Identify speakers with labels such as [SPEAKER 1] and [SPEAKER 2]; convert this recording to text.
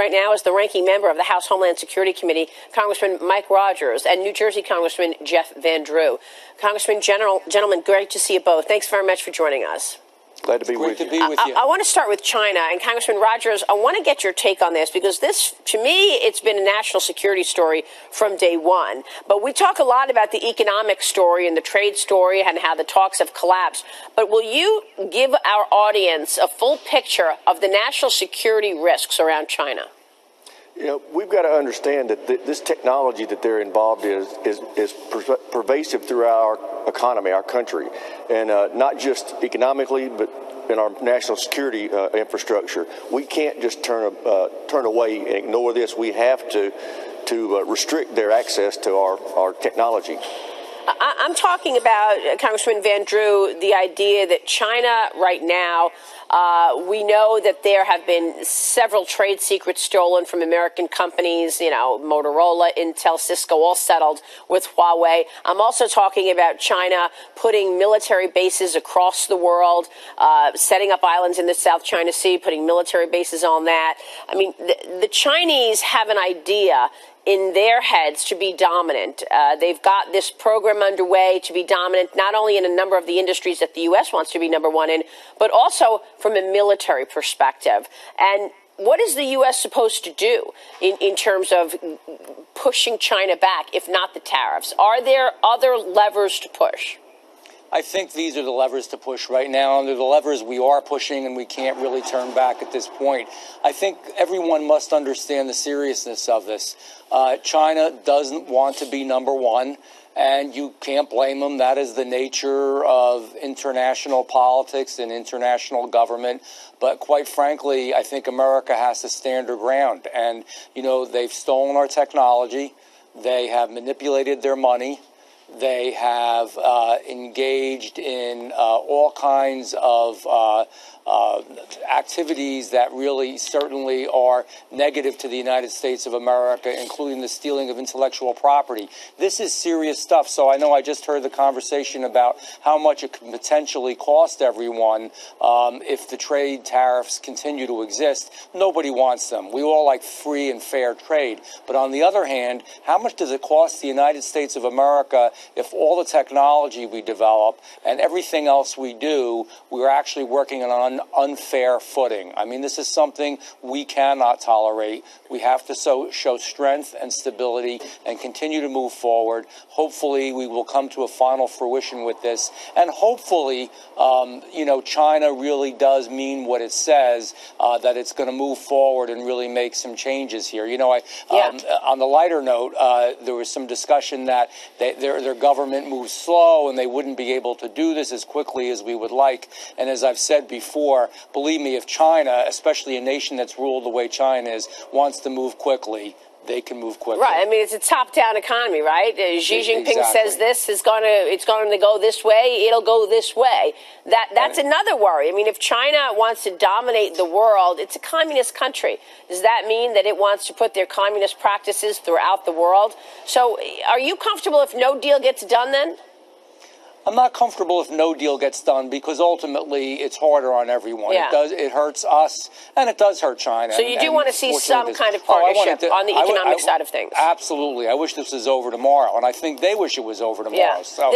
[SPEAKER 1] right now is the ranking member of the House Homeland Security Committee, Congressman Mike Rogers, and New Jersey Congressman Jeff Van Drew. Congressman, gentlemen, great to see you both. Thanks very much for joining us.
[SPEAKER 2] Glad to be with you.
[SPEAKER 1] I want to start with China. And Congressman Rogers, I want to get your take on this because this, to me, it's been a national security story from day one. But we talk a lot about the economic story and the trade story and how the talks have collapsed. But will you give our audience a full picture of the national security risks around China?
[SPEAKER 2] You know, we've got to understand that this technology that they're involved in is pervasive throughout our economy, our country, and not just economically, but in our national security infrastructure. We can't just turn away and ignore this. We have to restrict their access to our technology.
[SPEAKER 1] I'm talking about, Congressman Van Drew, the idea that China right now, we know that there have been several trade secrets stolen from American companies, you know, Motorola, Intel, Cisco, all settled with Huawei. I'm also talking about China putting military bases across the world, setting up islands in the South China Sea, putting military bases on that. I mean, the Chinese have an idea in their heads to be dominant. They've got this program underway to be dominant, not only in a number of the industries that the U.S. wants to be number one in, but also from a military perspective. And what is the U.S. supposed to do in terms of pushing China back, if not the tariffs? Are there other levers to push?
[SPEAKER 3] I think these are the levers to push right now, and they're the levers we are pushing, and we can't really turn back at this point. I think everyone must understand the seriousness of this. China doesn't want to be number one, and you can't blame them. That is the nature of international politics and international government. But quite frankly, I think America has to stand her ground. And, you know, they've stolen our technology. They have manipulated their money. They have engaged in all kinds of activities that really certainly are negative to the United States of America, including the stealing of intellectual property. This is serious stuff. So I know I just heard the conversation about how much it could potentially cost everyone if the trade tariffs continue to exist. Nobody wants them. We all like free and fair trade. But on the other hand, how much does it cost the United States of America if all the technology we develop and everything else we do, we're actually working on an unfair footing? I mean, this is something we cannot tolerate. We have to show strength and stability and continue to move forward. Hopefully, we will come to a final fruition with this. And hopefully, you know, China really does mean what it says, that it's going to move forward and really make some changes here. You know, on the lighter note, there was some discussion that their government moves slow and they wouldn't be able to do this as quickly as we would like. And as I've said before, believe me, if China, especially a nation that's ruled the way China is, wants to move quickly, they can move quickly.
[SPEAKER 1] Right. I mean, it's a top-down economy, right? Xi Jinping says this is it's going to go this way. It'll go this way. That's another worry. I mean, if China wants to dominate the world, it's a communist country. Does that mean that it wants to put their communist practices throughout the world? So, are you comfortable if no deal gets done then?
[SPEAKER 3] I'm not comfortable if no deal gets done because ultimately it's harder on everyone.
[SPEAKER 1] Yeah.
[SPEAKER 3] It hurts us and it does hurt China.
[SPEAKER 1] So you do want to see some kind of partnership on the economic side of things?
[SPEAKER 3] Absolutely. I wish this was over tomorrow, and I think they wish it was over tomorrow.
[SPEAKER 1] Yeah.
[SPEAKER 3] So.